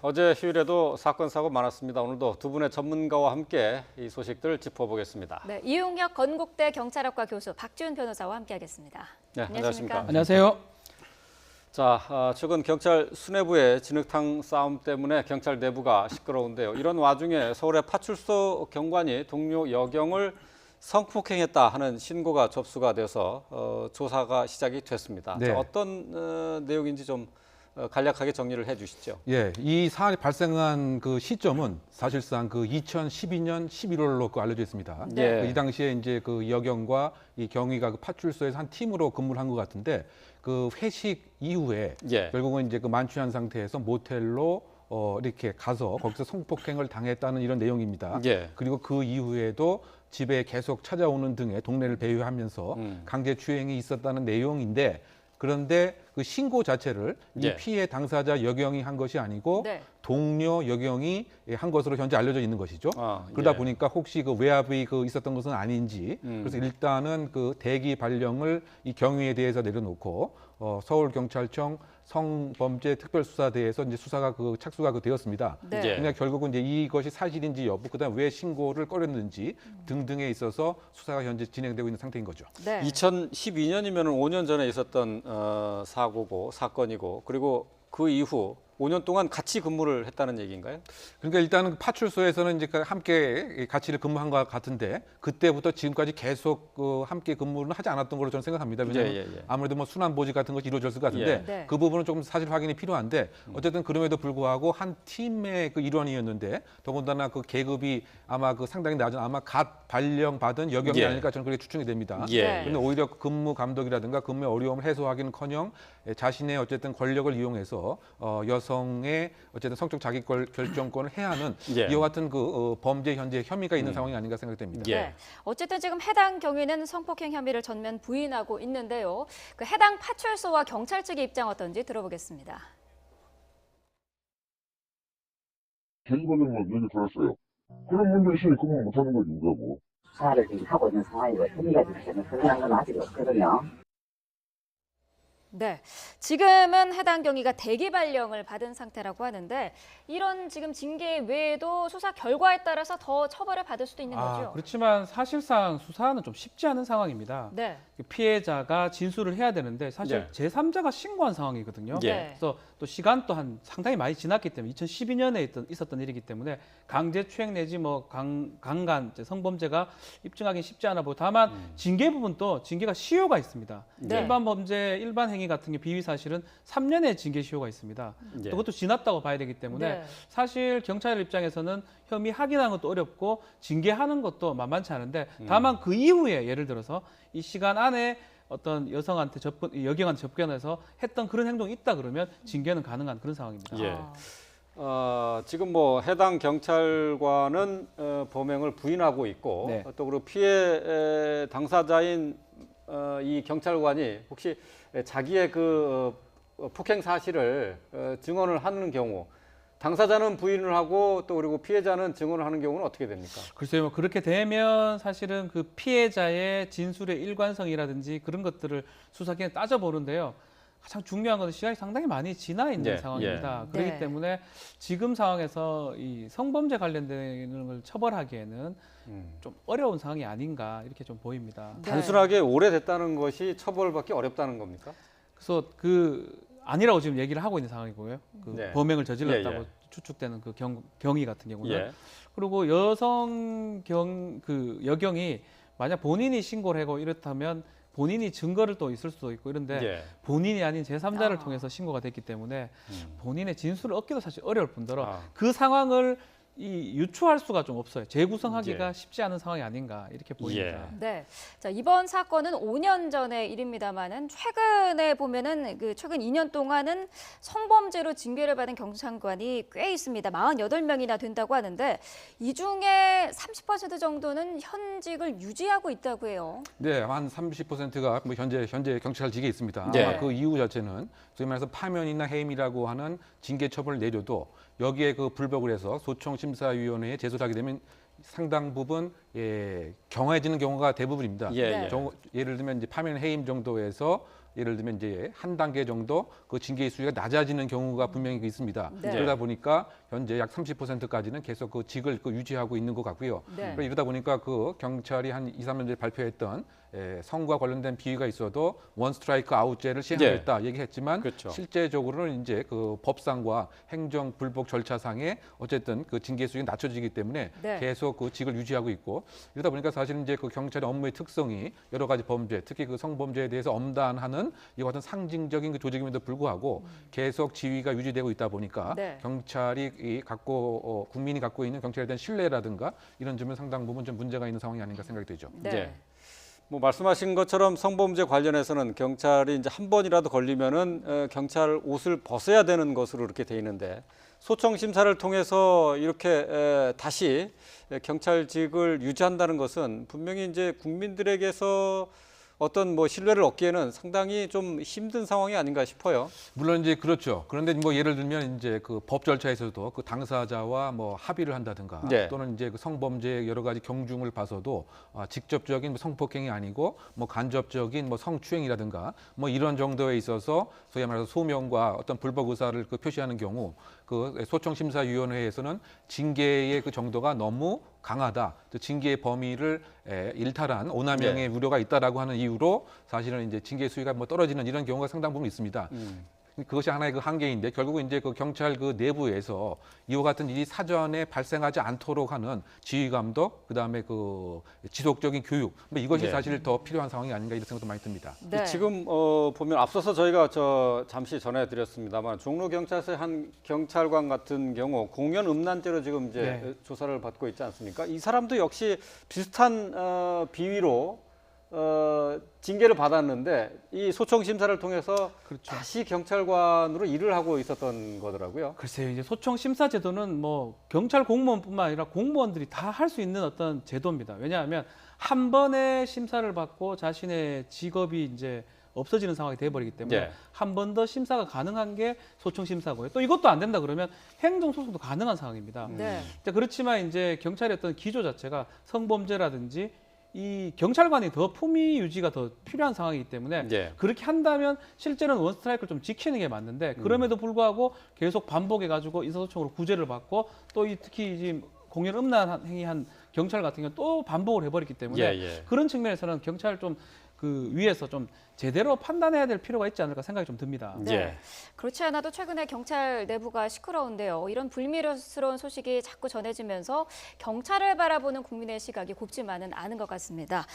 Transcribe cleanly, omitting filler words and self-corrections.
어제 휴일에도 사건 사고 많았습니다. 오늘도 두 분의 전문가와 함께 이 소식들 짚어보겠습니다. 네, 이용혁 건국대 경찰학과 교수 박지훈 변호사와 함께하겠습니다. 네, 안녕하십니까? 안녕하세요. 자, 최근 경찰 수뇌부의 진흙탕 싸움 때문에 경찰 내부가 시끄러운데요. 이런 와중에 서울의 파출소 경관이 동료 여경을 성폭행했다 하는 신고가 접수가 돼서 조사가 시작이 됐습니다. 네. 자, 어떤 내용인지 좀 간략하게 정리를 해주시죠. 이 사안이 발생한 그 시점은 사실상 그 2012년 11월로 알려져 있습니다. 네. 이 당시에 이제 그 여경과 이 경위가 그 파출소에서 한 팀으로 근무를 한 것 같은데 그 회식 이후에 결국은 이제 그 만취한 상태에서 모텔로 이렇게 가서 거기서 성폭행을 당했다는 이런 내용입니다. 그리고 그 이후에도 집에 계속 찾아오는 등의 동네를 배회하면서 강제추행이 있었다는 내용인데, 그런데 그 신고 자체를 이 피해 당사자 여경이 한 것이 아니고 동료 여경이 한 것으로 현재 알려져 있는 것이죠. 그러다 보니까 혹시 그 외압이 있었던 것은 아닌지, 그래서 일단은 그 대기 발령을 이 경위에 대해서 내려놓고 서울경찰청 성범죄 특별수사대에서 이제 수사가 착수가 되었습니다. 그러니까 결국은 이제 이것이 사실인지 여부, 그다음 왜 신고를 꺼렸는지 등등에 있어서 수사가 현재 진행되고 있는 상태인 거죠. 2012년이면 5년 전에 있었던 사고고 사건이고, 그리고 그 이후 5년 동안 같이 근무를 했다는 얘기인가요? 그러니까 일단은 파출소에서는 이제 함께 같이 근무한 것 같은데, 그때부터 지금까지 계속 함께 근무를 하지 않았던 걸로 저는 생각합니다. 왜냐하면 아무래도 뭐 순환 보직 같은 것이 이루어졌을 것 같은데 그 부분은 조금 사실 확인이 필요한데, 어쨌든 그럼에도 불구하고 한 팀의 그 일원이었는데, 더군다나 그 계급이 아마 상당히 낮은, 아마 갓 발령 받은 여경이 아닐까 저는 그렇게 추측이 됩니다. 그런데 오히려 근무 감독이라든가 근무의 어려움을 해소하기는커녕 자신의 어쨌든 권력을 이용해서 여성의 어쨌든 성적 자기 결정권을 해하는 이와 같은 그 범죄 현재 혐의가 있는 상황이 아닌가 생각됩니다. 어쨌든 지금 해당 경위는 성폭행 혐의를 전면 부인하고 있는데요. 그 해당 파출소와 경찰 측의 입장 어떤지 들어보겠습니다. 개인적인 얘기 들었어요. 그런 문제 있으니 그만 못하는 거지, 뭐. 수사를 지금 하고 있는 상황이고 혐의가 지금 분명한 건 아직 없거든요. 네, 지금은 해당 경위가 대기 발령을 받은 상태라고 하는데, 이런 지금 징계 외에도 수사 결과에 따라서 더 처벌을 받을 수도 있는 거죠. 그렇지만 사실상 수사는 좀 쉽지 않은 상황입니다. 피해자가 진술을 해야 되는데 사실 제3자가 신고한 상황이거든요. 그래서 또 시간 또한 상당히 많이 지났기 때문에 2012년에 있었던 일이기 때문에 강제추행 내지 뭐 강간 성범죄가 입증하기 쉽지 않아 보고, 다만 징계 부분도 징계가 시효가 있습니다. 일반 범죄, 일반 행위 같은 게 비위 사실은 3년의 징계 시효가 있습니다. 또 그것도 지났다고 봐야 되기 때문에 사실 경찰 입장에서는 혐의 확인하는 것도 어렵고 징계하는 것도 만만치 않은데, 다만 그 이후에 예를 들어서 이 시간 안에 어떤 여성한테 여경한테 접견해서 했던 그런 행동이 있다 그러면 징계는 가능한 그런 상황입니다. 지금 뭐 해당 경찰관은 범행을 부인하고 있고, 또 그리고 피해 당사자인 이 경찰관이 혹시 자기의 그 폭행 사실을 증언을 하는 경우, 당사자는 부인을 하고 또 그리고 피해자는 증언을 하는 경우는 어떻게 됩니까? 글쎄요, 뭐 그렇게 되면 사실은 그 피해자의 진술의 일관성이라든지 그런 것들을 수사기관에 따져보는데요. 가장 중요한 것은 시간이 상당히 많이 지나 있는 상황입니다. 그렇기 때문에 지금 상황에서 이 성범죄 관련되는 걸 처벌하기에는 좀 어려운 상황이 아닌가 이렇게 좀 보입니다. 단순하게 오래됐다는 것이 처벌받기 어렵다는 겁니까? 그래서 아니라고 지금 얘기를 하고 있는 상황이고요. 범행을 저질렀다고 추측되는 그 경위 같은 경우는. 그리고 여경이 만약 본인이 신고를 하고 이렇다면 본인이 증거를 또 있을 수도 있고 이런데 본인이 아닌 제3자를 통해서 신고가 됐기 때문에 본인의 진술을 얻기도 사실 어려울 뿐더러 그 상황을 유추할 수가 좀 없어요. 재구성하기가 쉽지 않은 상황이 아닌가 이렇게 보입니다. 자, 이번 사건은 5년 전의 일입니다만은 최근에 보면은 최근 2년 동안은 성범죄로 징계를 받은 경찰관이 꽤 있습니다. 48명이나 된다고 하는데 이 중에 30% 정도는 현직을 유지하고 있다고 해요. 네, 한 30%가 뭐 현재 경찰직에 있습니다. 아마 그 이유 자체는 소위 말해서 파면이나 해임이라고 하는 징계 처벌을 내려도 여기에 불복을 해서 소총심사위원회에 제소를 하게 되면 상당 부분 경화해지는 경우가 대부분입니다. 예를 들면 이제 파면 해임 정도에서 예를 들면 이제 한 단계 정도 그 징계의 수위가 낮아지는 경우가 분명히 있습니다. 네. 그러다 보니까 현재 약 30%까지는 계속 그 직을 유지하고 있는 것 같고요. 네. 이러다 보니까 그 경찰이 한 2, 3년 전에 발표했던 성과 관련된 비위가 있어도 원 스트라이크 아웃제를 시행하겠다 얘기했지만 그렇죠. 실제적으로는 이제 그 법상과 행정 불복 절차상에 어쨌든 그 징계 수위가 낮춰지기 때문에 네. 계속 그 직을 유지하고 있고 이러다 보니까 사실은 이제 그 경찰의 업무의 특성이 여러 가지 범죄, 특히 그 성범죄에 대해서 엄단하는 이와 같은 상징적인 그 조직임에도 불구하고 계속 지위가 유지되고 있다 보니까 네. 경찰이 국민이 갖고 있는 경찰에 대한 신뢰라든가 이런 점은 상당 부분 좀 문제가 있는 상황이 아닌가 생각이 되죠. 네. 네. 뭐 말씀하신 것처럼 성범죄 관련해서는 경찰이 이제 한 번이라도 걸리면은 경찰 옷을 벗어야 되는 것으로 이렇게 돼 있는데 소청 심사를 통해서 이렇게 다시 경찰직을 유지한다는 것은 분명히 이제 국민들에게서 어떤 뭐 신뢰를 얻기에는 상당히 좀 힘든 상황이 아닌가 싶어요. 물론 이제 그렇죠. 그런데 뭐 예를 들면 이제 그 법 절차에서도 그 당사자와 뭐 합의를 한다든가 네. 또는 이제 그 성범죄의 여러 가지 경중을 봐서도 직접적인 뭐 성폭행이 아니고 뭐 간접적인 뭐 성추행이라든가 뭐 이런 정도에 있어서 소위 말해서 소명과 어떤 불법 의사를 그 표시하는 경우 그 소청심사위원회에서는 징계의 그 정도가 너무 강하다. 또 징계의 범위를 일탈한 오남용의 우려가 있다라고 하는 이유로 사실은 이제 징계 수위가 뭐 떨어지는 이런 경우가 상당 부분 있습니다. 그것이 하나의 그 한계인데 결국은 이제 그 경찰 그 내부에서 이와 같은 일이 사전에 발생하지 않도록 하는 지휘 감독, 그다음에 그 지속적인 교육, 뭐 이것이 네. 사실 더 필요한 상황이 아닌가 이런 생각도 많이 듭니다. 네. 지금 보면 앞서서 저희가 잠시 전해드렸습니다만 종로 경찰서의 한 경찰관 같은 경우 공연 음란죄로 지금 이제 조사를 받고 있지 않습니까? 이 사람도 역시 비슷한 비위로 징계를 받았는데 이 소청 심사를 통해서 그렇죠. 다시 경찰관으로 일을 하고 있었던 거더라고요. 글쎄요, 이제 소청 심사 제도는 뭐 경찰 공무원뿐만 아니라 공무원들이 다 할 수 있는 어떤 제도입니다. 왜냐하면 한 번의 심사를 받고 자신의 직업이 이제 없어지는 상황이 돼버리기 때문에 네. 한 번 더 심사가 가능한 게 소청 심사고요. 또 이것도 안 된다 그러면 행정 소송도 가능한 상황입니다. 네. 자, 그렇지만 이제 경찰의 어떤 기조 자체가 성범죄라든지 이 경찰관이 더 품위 유지가 더 필요한 상황이기 때문에 네. 그렇게 한다면 실제로는 원스트라이크를 좀 지키는 게 맞는데 그럼에도 불구하고 계속 반복해가지고 인사소송으로 구제를 받고 또 특히 지금 공연 음란 행위한 경찰 같은 경우는 또 반복을 해버리기 때문에 그런 측면에서는 경찰 좀 그 위에서 좀 제대로 판단해야 될 필요가 있지 않을까 생각이 좀 듭니다. 네. 그렇지 않아도 최근에 경찰 내부가 시끄러운데요. 이런 불미스러운 소식이 자꾸 전해지면서 경찰을 바라보는 국민의 시각이 곱지만은 않은 것 같습니다.